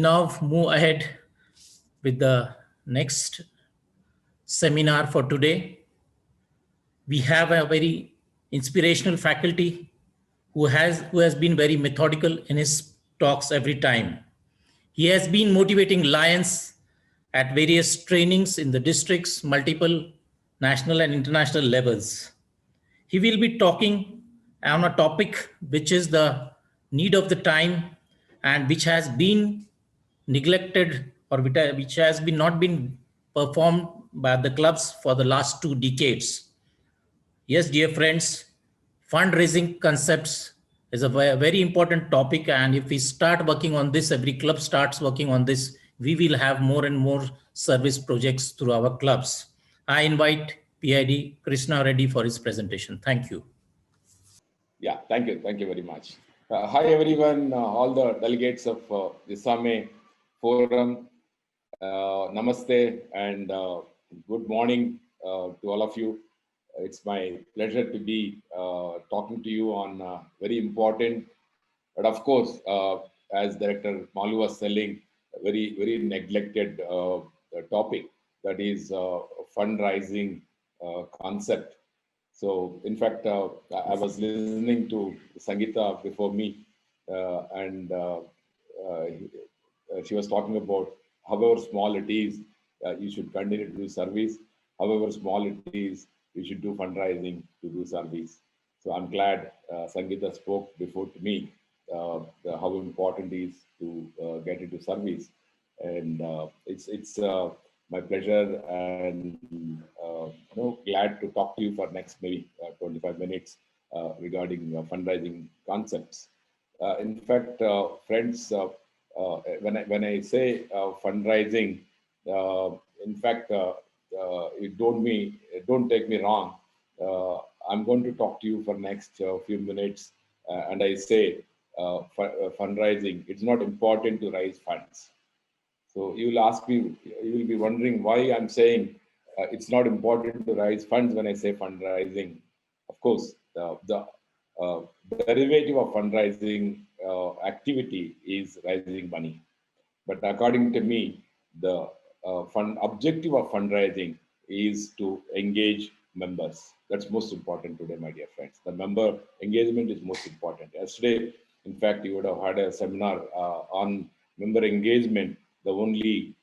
now move ahead with the next seminar for today. We have a very inspirational faculty who has been very methodical in his talks every time. He has been motivating lions at various trainings in the districts, multiple national and international levels. He will be talking on a topic which is the need of the time and which has been neglected or which has been not been performed by the clubs for the last 2 decades. Yes, dear friends, fundraising concepts is a very important topic. And if we start working on this, every club starts working on this, we will have more and more service projects through our clubs. I invite PID Krishna Reddy for his presentation. Thank you. Yeah, thank you. Thank you very much. Hi, everyone, all the delegates of the SAME Forum. Namaste and good morning to all of you. It's my pleasure to be talking to you on very important, but of course, as Director Malu was telling, a very neglected topic, that is fundraising concept. So, in fact, I was listening to Sangeeta before me, and she was talking about however small it is, you should continue to do service. However small it is, you should do fundraising to do service. So I'm glad Sangeeta spoke before to me how important it is to get into service, and it's my pleasure and glad to talk to you for next maybe 25 minutes regarding fundraising concepts. In fact, friends, when I say fundraising, in fact, don't take me wrong. I'm going to talk to you for next few minutes, and I say fundraising. It's not important to raise funds. So you will ask me, you will be wondering why I'm saying it's not important to raise funds when I say fundraising. Of course, the derivative of fundraising activity is raising money. But according to me, the objective of fundraising is to engage members. That's most important today, my dear friends. The member engagement is most important. Yesterday, in fact, you would have had a seminar on member engagement, the only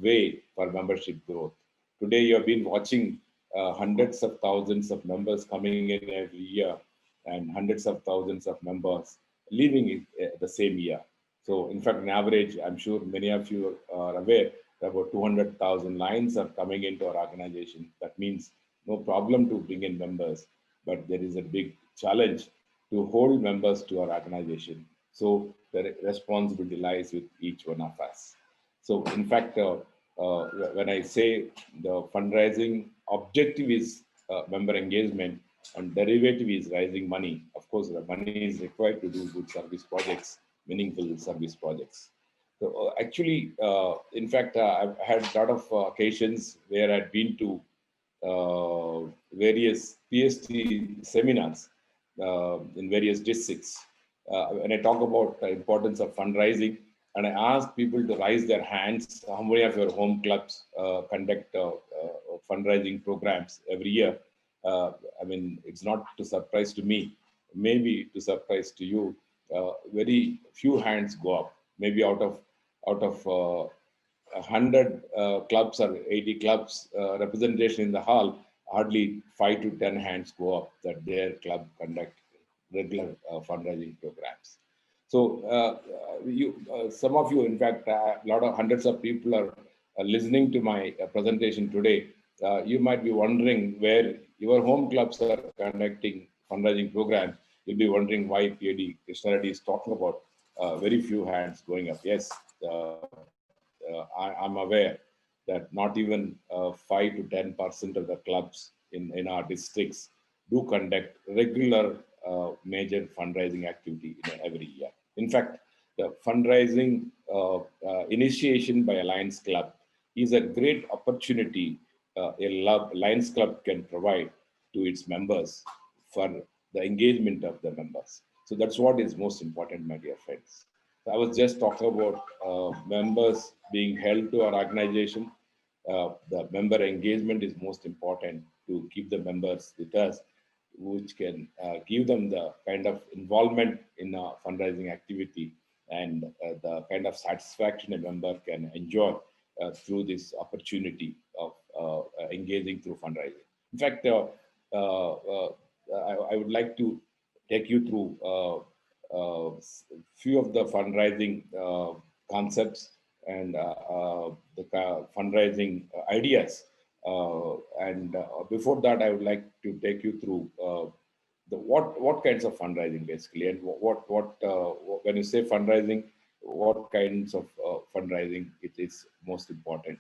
way for membership growth. Today, you have been watching hundreds of thousands of members coming in every year and hundreds of thousands of members leaving the same year. So, in fact, on average, I'm sure many of you are aware, about 200,000 lines are coming into our organization. That means no problem to bring in members, but there is a big challenge to hold members to our organization. So the responsibility lies with each one of us. So, in fact, when I say the fundraising objective is member engagement and derivative is raising money, of course, the money is required to do good service projects, meaningful service projects. So actually, in fact, I've had a lot of occasions where I've been to various PST seminars in various districts. When I talk about the importance of fundraising, and I ask people to raise their hands, how many of your home clubs conduct fundraising programs every year? I mean, it's not to surprise to me, maybe to surprise to you. Very few hands go up. Maybe out of 100 clubs or 80 clubs representation in the hall, hardly 5 to 10 hands go up that their club conduct regular fundraising programs. So some of you, in fact, a lot of hundreds of people are listening to my presentation today. You might be wondering where your home clubs are conducting fundraising programs. You'll be wondering why PID Krishna Reddy is talking about very few hands going up. Yes, I'm aware that not even 5 to 10% of the clubs in our districts do conduct regular major fundraising activity in every year. In fact, the fundraising initiation by a Lions Club is a great opportunity a Lions Club can provide to its members for the engagement of the members. So that's what is most important, my dear friends. I was just talking about members being held to our organization. The member engagement is most important to keep the members with us, which can give them the kind of involvement in a fundraising activity and the kind of satisfaction a member can enjoy through this opportunity of engaging through fundraising. In fact, I would like to take you through few of the fundraising concepts and the fundraising ideas. And before that, I would like to take you through the what kinds of fundraising basically, and when you say fundraising, what kinds of fundraising it is most important.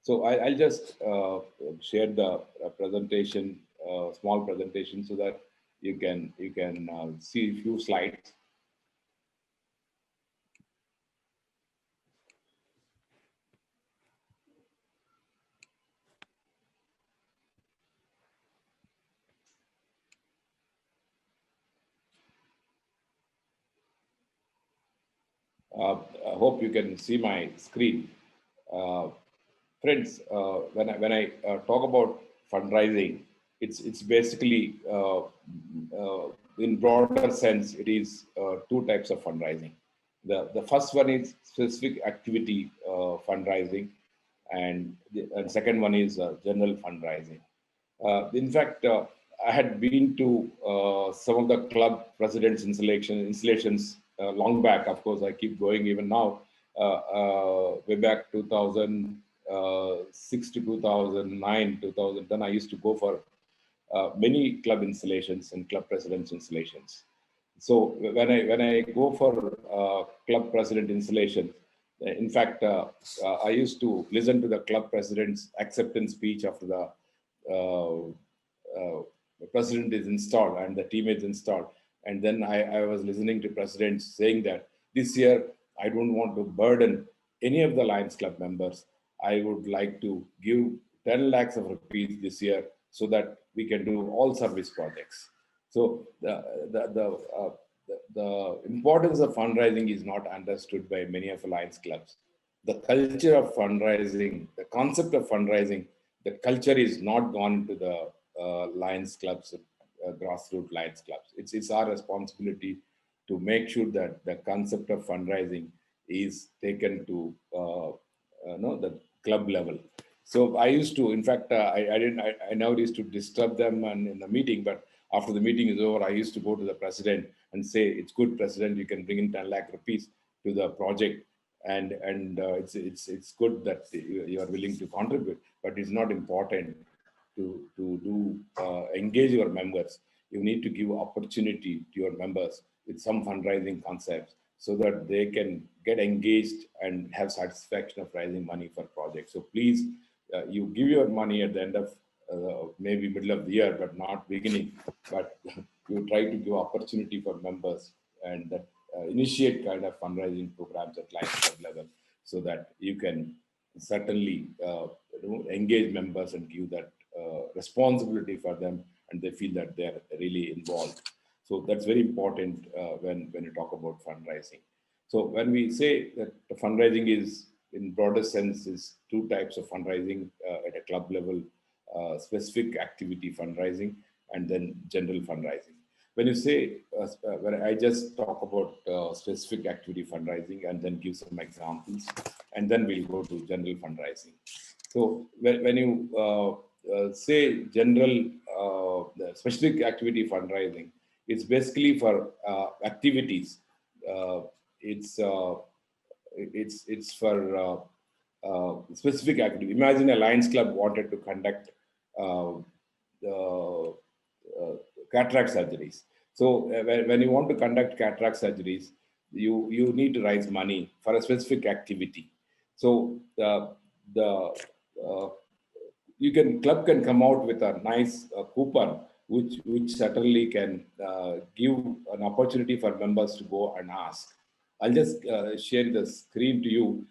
So I'll just share the presentation, small presentation, so that you can see a few slides. I hope you can see my screen. Uh, Friends, when I talk about fundraising, it's basically in broader sense, it is two types of fundraising. The first one is specific activity fundraising, and second one is general fundraising. In fact, I had been to some of the club presidents installations long back. Of course, I keep going even now. Way back 2006 to 2009, 2010, I used to go for many club installations and club presidents installations. So when I go for club president installation, in fact, I used to listen to the club president's acceptance speech after the president is installed and the team is installed. And then I was listening to presidents saying that this year I don't want to burden any of the Lions Club members. I would like to give 10 lakhs of rupees this year so that we can do all service projects. So the importance of fundraising is not understood by many of the Lions clubs. The culture of fundraising, the concept of fundraising, the culture is not gone to the Lions clubs, grassroots Lions clubs. It's our responsibility to make sure that the concept of fundraising is taken to the club level. So I used to, in fact, I never used to disturb them in the meeting, but after the meeting is over, I used to go to the president and say, "It's good, president, you can bring in 10 lakh rupees to the project, and it's good that you are willing to contribute, but it's not important to do engage your members. You need to give opportunity to your members with some fundraising concepts so that they can get engaged and have satisfaction of raising money for projects. So please, you give your money at the end of maybe middle of the year, but not beginning. But you try to give opportunity for members and that initiate kind of fundraising programs at Lions Club level, so that you can certainly engage members and give that responsibility for them, and they feel that they're really involved. So that's very important when you talk about fundraising. So when we say that the fundraising is, in broader sense, is two types of fundraising at a club level: specific activity fundraising and then general fundraising. When you say, when I just talk about specific activity fundraising and then give some examples, and then we'll go to general fundraising. So when you say general, specific activity fundraising, it's basically for activities. Uh, it's uh, it's for specific activity. Imagine a Lions Club wanted to conduct uh, the cataract surgeries. So when you want to conduct cataract surgeries, you need to raise money for a specific activity. So the club can come out with a nice coupon, which certainly can give an opportunity for members to go and ask. I'll just share the screen to you.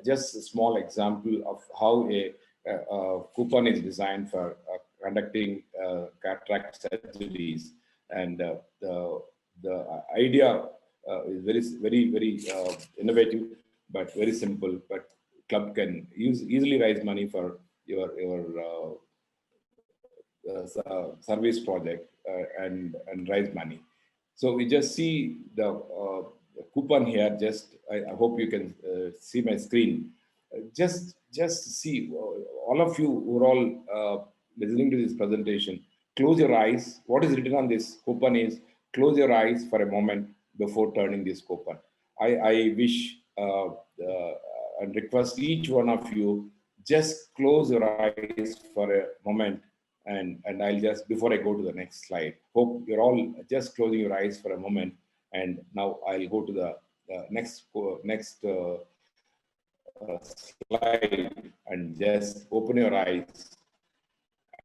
Just a small example of how a coupon is designed for conducting cataract surgeries, and the idea is very innovative, but very simple. But club can easily raise money for your service project and raise money. So we just see the coupon here. Just I hope you can see my screen. Just see all of you who are all listening to this presentation. Close your eyes. What is written on this coupon is close your eyes for a moment before turning this coupon. I wish and request each one of you just close your eyes for a moment, and I'll just, before I go to the next slide, hope you're all just closing your eyes for a moment. And now I'll go to the next slide, and just open your eyes,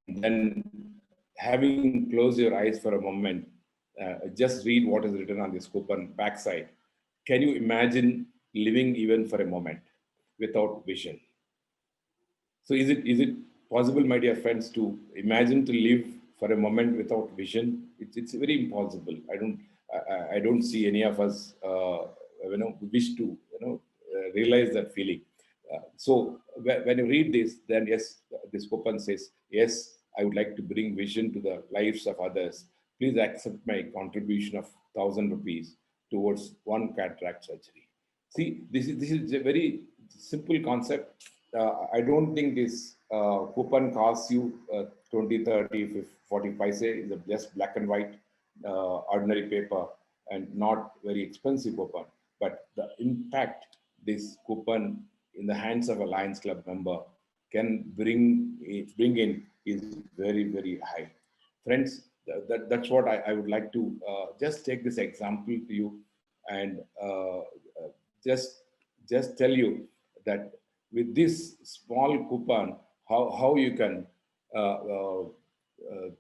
and then having closed your eyes for a moment, just read what is written on this coupon backside. Can you imagine living even for a moment without vision? So is it possible, my dear friends, to imagine to live for a moment without vision? It's very impossible. I don't see any of us wish to realize that feeling. So when you read this, then yes, this coupon says, yes, I would like to bring vision to the lives of others. Please accept my contribution of 1,000 rupees towards one cataract surgery. See, this is a very simple concept. I don't think this coupon costs you 20, 30, 40 paise. It's just black and white, ordinary paper, and not very expensive coupon. But the impact this coupon in the hands of a Lions Club member can bring in is very high. Friends, that's what I would like to just take this example to you, and just tell you that with this small coupon, how you can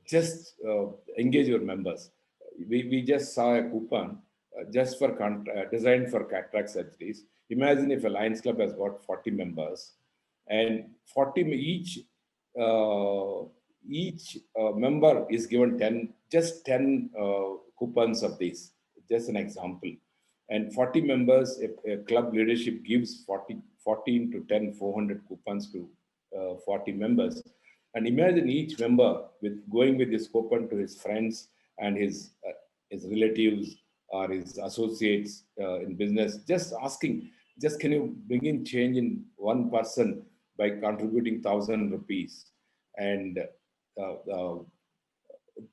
just engage your members. We just saw a coupon just for designed for cataract surgeries. Imagine if a Lions Club has got 40 members, and 40 each member is given 10 coupons of these. Just an example. And 40 members, a club leadership gives 14 to 10, 400 coupons to 40 members. And imagine each member going with this coupon to his friends and his relatives or his associates in business, just asking, just can you bring in change in one person by contributing 1,000 rupees? And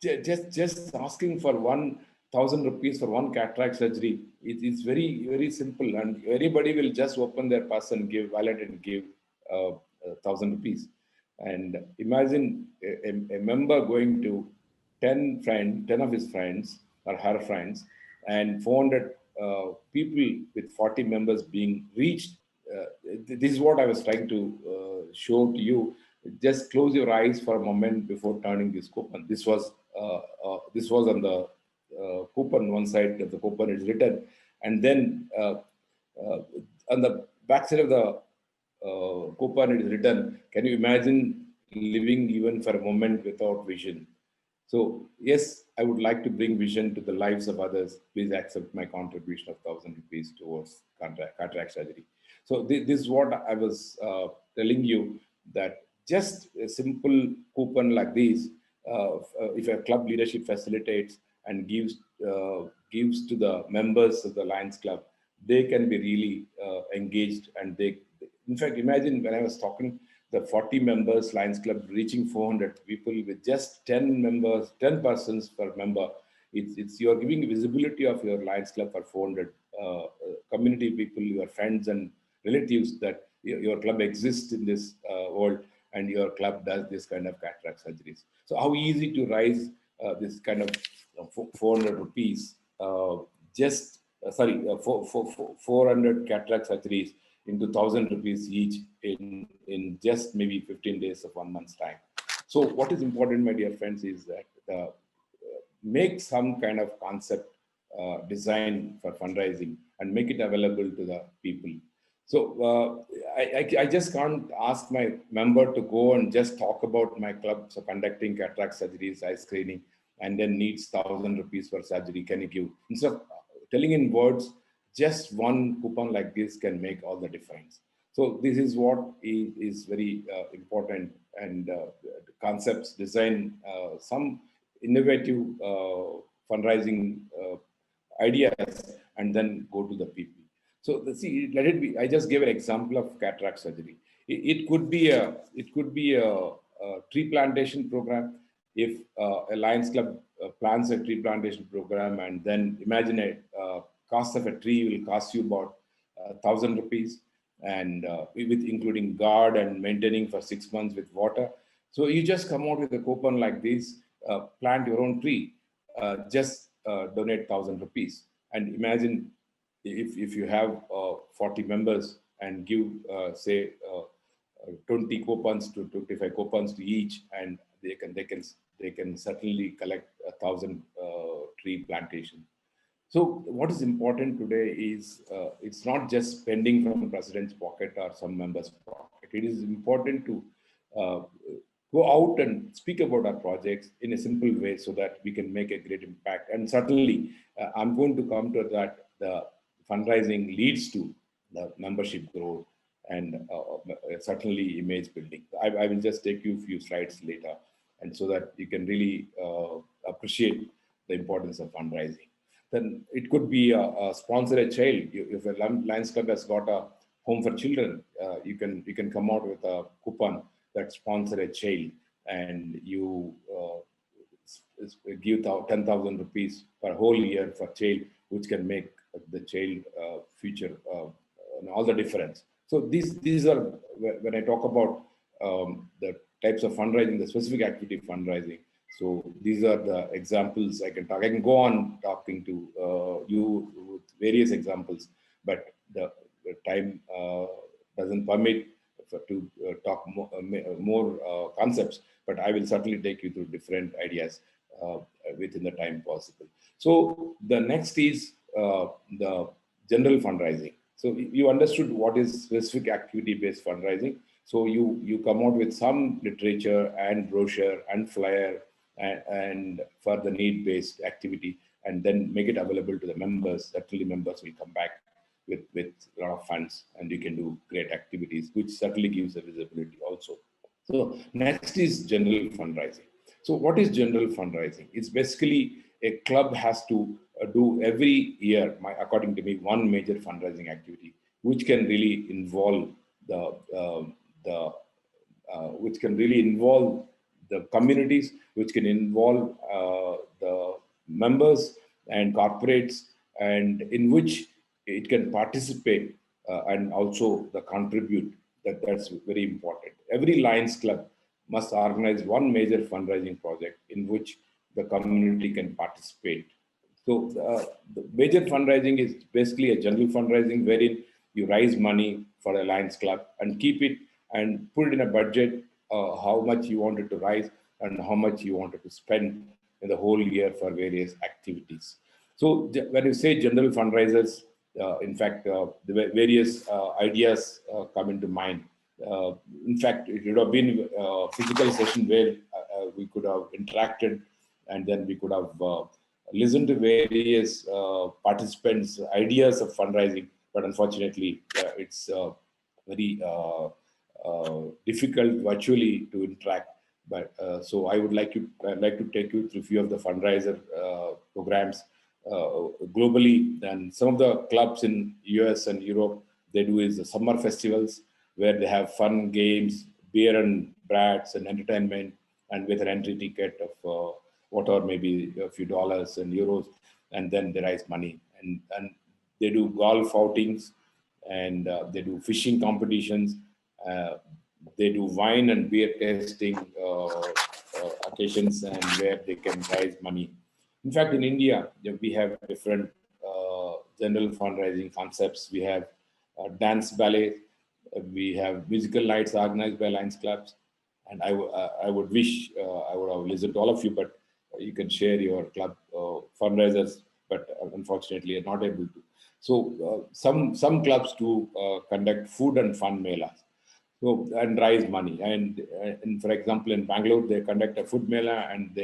just asking for 1,000 rupees for one cataract surgery, it's very simple, and everybody will just open their purse and give wallet and give 1,000 rupees. And imagine a member going to 10 of his friends or her friends, and 400 people with 40 members being reached. This is what I was trying to show to you. Just close your eyes for a moment before turning this coupon. This was on the coupon. One side of the coupon is written, and then on the back side of the coupon it is written, can you imagine living even for a moment without vision? So yes, I would like to bring vision to the lives of others. Please accept my contribution of 1,000 rupees towards cataract surgery. So this is what I was telling you, that just a simple coupon like this, if a club leadership facilitates and gives to the members of the Lions Club, they can be really engaged. And they, in fact, imagine when I was talking, the 40 members Lions Club reaching 400 people with just 10 persons per member. It's you're giving visibility of your Lions Club for 400 community people, your friends and relatives, that your club exists in this world, and your club does this kind of cataract surgeries. So how easy to raise this kind of 400 rupees, 400 cataract surgeries into 1,000 rupees each in just maybe 15 days of 1 month's time. So what is important, my dear friends, is that make some kind of concept design for fundraising and make it available to the people. So I just can't ask my member to go and just talk about my club, so conducting cataract surgeries, eye screening, and then needs 1,000 rupees for surgery. Can you give? Instead of telling in words, just one coupon like this can make all the difference. So this is what is very important, and concepts, design some innovative fundraising ideas, and then go to the people. So see, let it be. I just gave an example of cataract surgery. It could be a tree plantation program. If a Lions Club plans a tree plantation program, and then imagine a cost of a tree will cost you about 1,000 rupees, and with including guard and maintaining for 6 months with water. So you just come out with a coupon like this, plant your own tree, just donate 1,000 rupees, and imagine if you have 40 members and give say 20 coupons to 25 coupons to each, and they can certainly collect 1,000 tree plantation. So what is important today is it's not just spending from the president's pocket or some member's pocket. It is important to uh, go out and speak about our projects in a simple way so that we can make a great impact. And certainly, I'm going to come to that. The fundraising leads to the membership growth and certainly image building. I will just take you a few slides later, and so that you can really appreciate the importance of fundraising. Then it could be sponsor a child. If a Lions Club has got a home for children, you can come out with a coupon that sponsor a child, and you give 10,000 rupees per whole year for child, which can make the child future all the difference. So these are, when I talk about the types of fundraising, the specific activity fundraising. So these are the examples I can talk. I can go on talking to you with various examples, but the time doesn't permit to talk more concepts. But I will certainly take you through different ideas within the time possible. So the next is the general fundraising. So you understood what is specific activity-based fundraising. So you come out with some literature and brochure and flyer and for the need-based activity, and then make it available to the members. Certainly members will come back with a lot of funds, and you can do great activities, which certainly gives a visibility also. So next is general fundraising. So what is general fundraising? It's basically a club has to do every year, according to me, one major fundraising activity, which can really involve which can really involve the communities, which can involve the members and corporates, and in which it can participate and also the contribute. That's very important. Every Lions Club must organize one major fundraising project in which the community can participate. So the major fundraising is basically a general fundraising wherein you raise money for a Lions Club and keep it and put it in a budget, how much you wanted to raise and how much you wanted to spend in the whole year for various activities. So when you say general fundraisers, in fact, the various ideas come into mind. In fact, it would have been a physical session where we could have interacted, and then we could have listened to various participants' ideas of fundraising. But unfortunately, it's very difficult virtually to interact. But so I would like to take you through a few of the fundraiser programs globally. And some of the clubs in US and Europe, they do is the summer festivals where they have fun games, beer and brats and entertainment, and with an entry ticket of whatever, maybe a few dollars and euros, and then they raise money. And they do golf outings, and they do fishing competitions. They do wine and beer tasting occasions, and where they can raise money. In fact, in India, we have different general fundraising concepts. We have dance ballet, we have musical nights organized by Lions Clubs, and I would wish I would have listened to all of you, but you can share your club fundraisers, but unfortunately, I'm not able to. So some clubs do conduct food and fun melas, so and raise money. And for example, in Bangalore, they conduct a food mela, and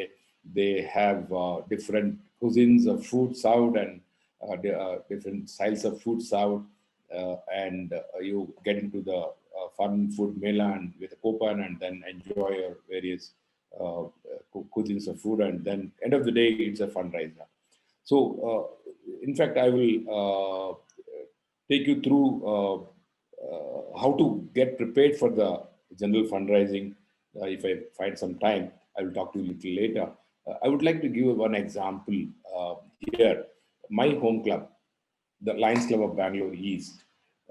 they have different cuisines of food served, and different styles of food served, and you get into the fun food Melan with a coupon and then enjoy your various cuisines of food, and then end of the day it's a fundraiser. So in fact I will take you through how to get prepared for the general fundraising. If I find some time, I will talk to you a little later. I would like to give one example here. My home club, the Lions Club of Bangalore East,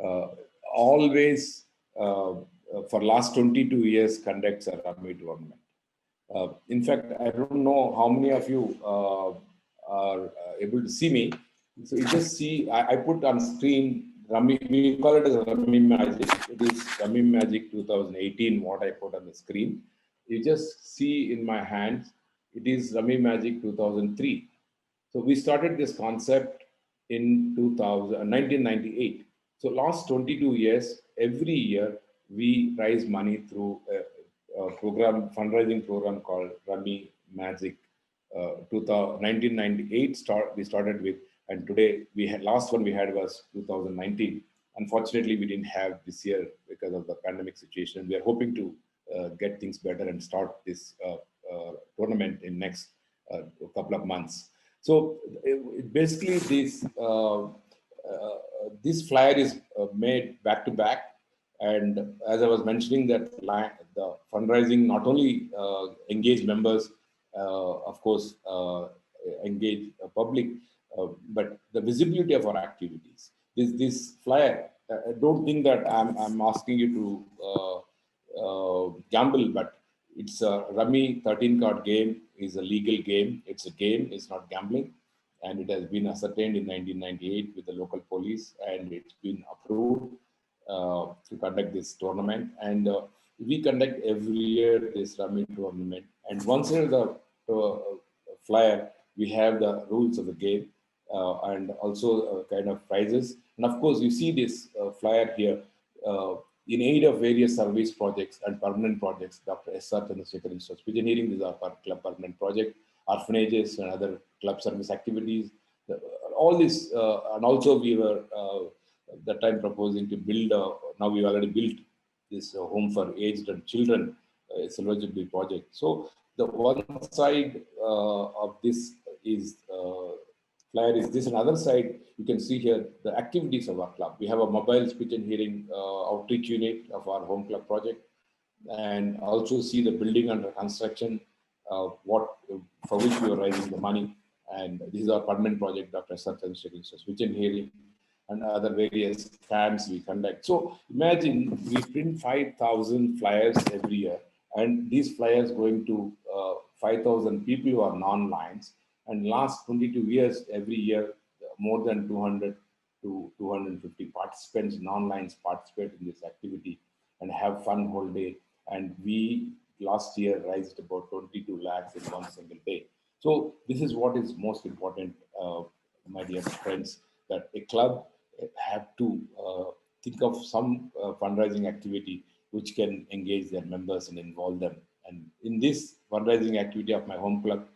uh, always for last 22 years conducts a Rummy tournament. In fact, I don't know how many of you are able to see me. So you just see, I put on screen Rummy, we call it as Rummy Magic. It is Rummy Magic 2018, what I put on the screen. You just see in my hands, it is Rummy Magic 2003. So we started this concept in 1998. So last 22 years, every year we raise money through a program, fundraising program called Rummy Magic. 1998 we started with, and today we had last one we had was 2019. Unfortunately, we didn't have this year because of the pandemic situation. We are hoping to get things better and start this tournament in next couple of months. So basically, this flyer is made back to back, and as I was mentioning, that the fundraising not only engage members, of course, engage public, but the visibility of our activities. This flyer. Don't think that I'm asking you to gamble, but it's a Rummy 13 card game. Is a legal game. It's a game. It's not gambling, and it has been ascertained in 1998 with the local police, and it's been approved to conduct this tournament. And we conduct every year this Rummy tournament. And once in the flyer, we have the rules of the game and also kind of prizes. And of course, you see this flyer here. In aid of various service projects and permanent projects, Dr. S.R. Chandrasekhar Institute of Speech Engineering is our club permanent project, orphanages and other club service activities. All this, and also we were that time proposing to build, now we've already built this home for aged and children, Silver Jubilee project. So the one side of this is flyer is this. Another side, you can see here the activities of our club. We have a mobile speech and hearing outreach unit of our home club project, and also see the building under construction, what for which we are raising the money. And this is our permanent project, Dr. S.R. Chandrasekhar Speech and Hearing, and other various camps we conduct. So imagine we print 5,000 flyers every year, and these flyers going to 5,000 people who are non-lines. And last 22 years, every year, more than 200 to 250 participants, non-lines participate in this activity and have fun whole day. And we last year raised about 22 lakhs in one single day. So this is what is most important, my dear friends, that a club have to think of some fundraising activity which can engage their members and involve them. And in this fundraising activity of my home club,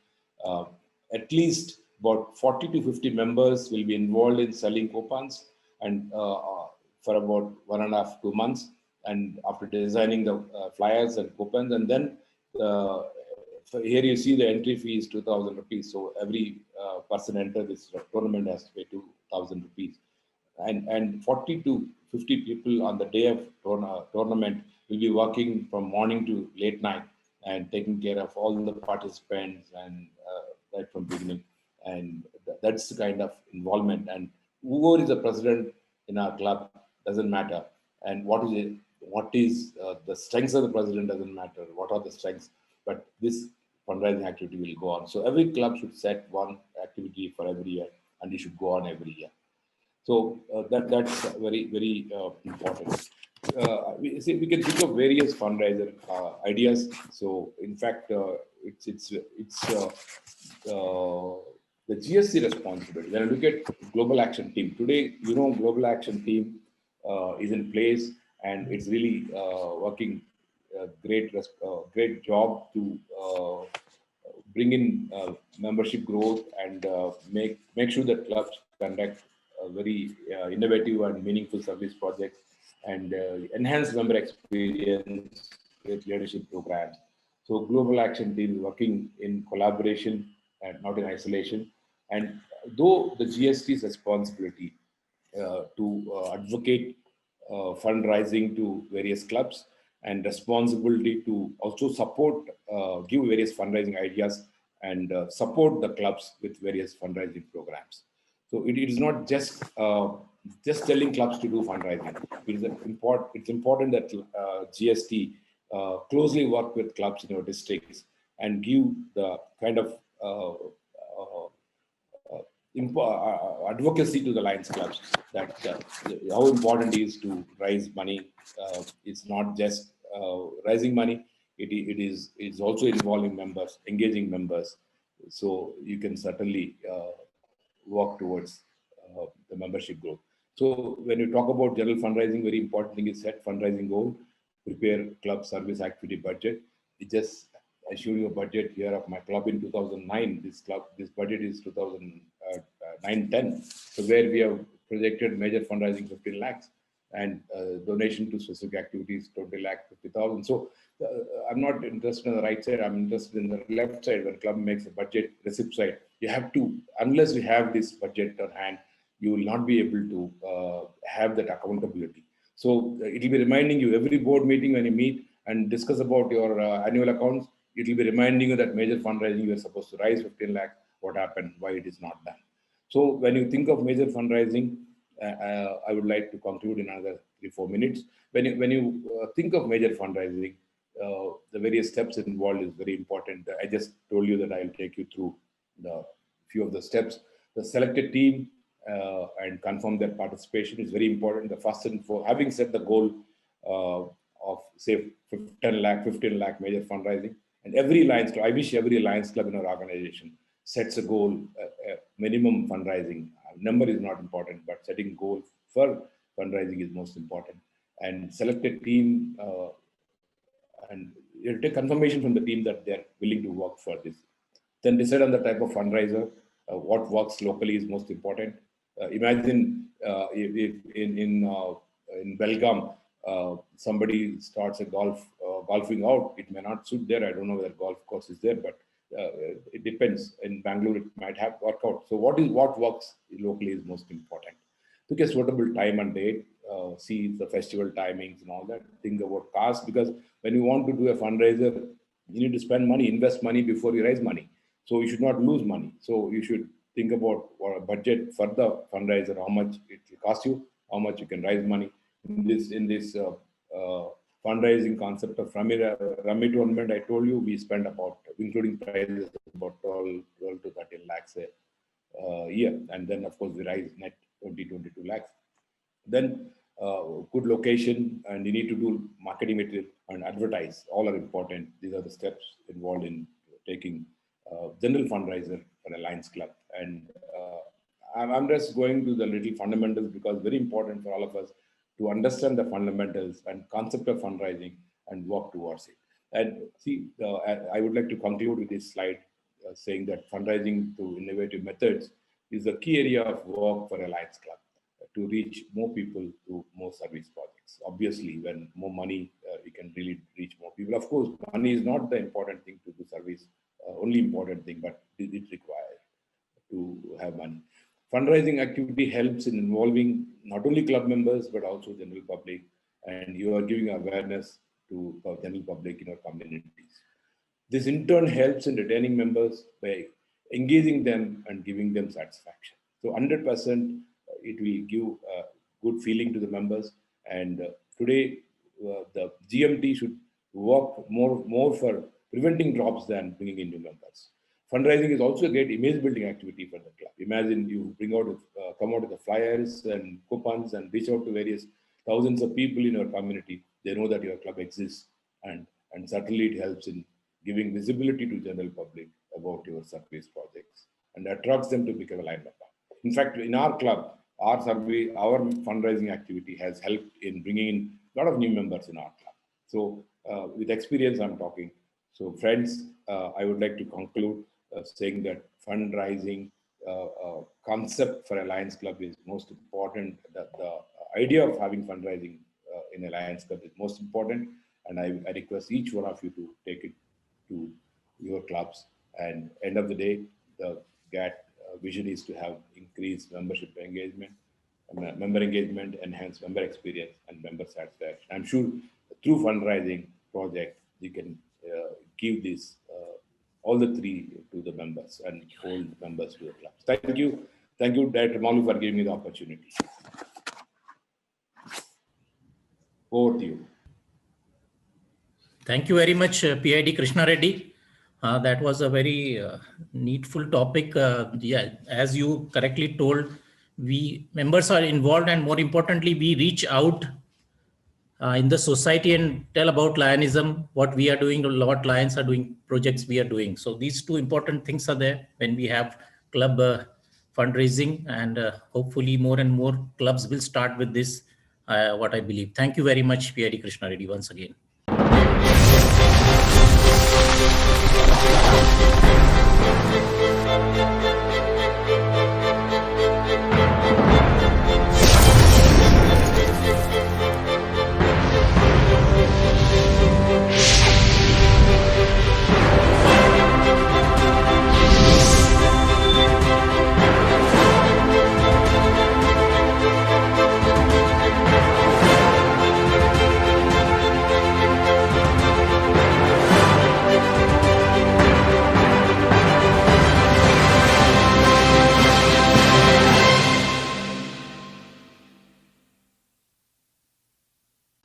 at least about 40 to 50 members will be involved in selling coupons, and for about 1.5 to 2 months. And after designing the flyers and coupons, and then so here you see the entry fee is 2,000 rupees. So every person enter this tournament has to pay 2,000 rupees. And 40 to 50 people on the day of tournament will be working from morning to late night and taking care of all the participants and right from beginning. And that's the kind of involvement. And whoever is the president in our club doesn't matter. And what is the strengths of the president doesn't matter. What are the strengths? But this fundraising activity will go on. So every club should set one activity for every year, and it should go on every year. So that's very, very important. We can think of various fundraiser ideas. So in fact, it's the GSC responsibility. When I look at Global Action Team today, Global Action Team is in place, and it's really working great job to bring in membership growth and make sure that clubs conduct very innovative and meaningful service projects and enhance member experience with leadership programs. So global action team is working in collaboration and not in isolation. And though the GST's responsibility to advocate fundraising to various clubs and responsibility to also support, give various fundraising ideas and support the clubs with various fundraising programs. So it is not just telling clubs to do fundraising. It's important that GST closely work with clubs in our districts and give the kind of advocacy to the Lions clubs that how important it is to raise money. It's not just raising money. It's also involving members, engaging members. So you can certainly work towards the membership growth. So when you talk about general fundraising, very important thing is set fundraising goal, prepare club service activity budget. It just I showed you a budget here of my club in 2009. This budget is 2009-10. So where we have projected major fundraising 15 lakhs and donation to specific activities 20 lakh 50,000. So I'm not interested in the right side. I'm interested in the left side. When club makes a budget, receipt side, you have to, unless you have this budget on hand, you will not be able to have that accountability. So it will be reminding you every board meeting when you meet and discuss about your annual accounts, it will be reminding you that major fundraising you are supposed to raise 15 lakh, what happened, why it is not done. So when you think of major fundraising, I would like to conclude in another 3-4 minutes. When you think of major fundraising, the various steps involved is very important. I just told you that I'll take you through the few of the steps. The selected team and confirm their participation is very important. The first and for having set the goal of say 15 lakh major fundraising, and every Lions Club, I wish every Lions Club in our organization sets a goal, minimum fundraising. Number is not important, but setting goal for fundraising is most important. And selected team and you take confirmation from the team that they're willing to work for this. Then decide on the type of fundraiser. What works locally is most important. Imagine if in Belgaum somebody starts a golfing out, it may not suit there. I don't know whether golf course is there, but it depends. In Bangalore, it might have workout. So what works locally is most important. Pick a suitable time and date. See the festival timings and all that. Think about cost, because when you want to do a fundraiser, you need to spend money, invest money before you raise money. So you should not lose money. So you should think about what a budget for the fundraiser, how much it will cost you, how much you can raise money. In this fundraising concept of Rummy tournament, I told you we spend about, including prizes, about 12 to 13 lakhs a year. And then of course we raise net 22 lakhs. Then good location, and you need to do marketing material and advertise. All are important. These are the steps involved in taking general fundraiser for a Lions Club. And I'm just going to the little fundamentals because very important for all of us to understand the fundamentals and concept of fundraising and work towards it. And see, I would like to conclude with this slide saying that fundraising through innovative methods is a key area of work for a Lions Club to reach more people through more service projects. Obviously, when more money, we can really reach more people. Of course, money is not the important thing to do service, only important thing, but it requires to have money. Fundraising activity helps in involving not only club members, but also general public, and you are giving awareness to the general public in our communities. This in turn helps in retaining members by engaging them and giving them satisfaction. So 100% it will give a good feeling to the members. And today the GMT should work more for preventing drops than bringing in new members. Fundraising is also a great image building activity for the club. Imagine you come out with the flyers and coupons and reach out to various thousands of people in your community. They know that your club exists, and certainly it helps in giving visibility to general public about your service projects and attracts them to become a line member. In fact, in our club, our fundraising activity has helped in bringing in a lot of new members in our club. So with experience, I'm talking. So, friends, I would like to conclude saying that fundraising concept for a Lions Club is most important. The idea of having fundraising in a Lions Club is most important, and I request each one of you to take it to your clubs. And end of the day, the GAT vision is to have increased member engagement, enhance member experience, and member satisfaction. I'm sure through fundraising project, you can give this all the three to the members and hold members to the clubs. Thank you. Thank you, Director Malu, for giving me the opportunity. Over to you. Thank you very much, PID Krishna Reddy. That was a very needful topic. Yeah, as you correctly told, we members are involved, and more importantly, we reach out in the society and tell about Lionism, what we are doing, what Lions are doing, projects we are doing. So these two important things are there when we have club fundraising, and hopefully more and more clubs will start with this, what I believe. Thank you very much, PID Krishna Reddy, once again.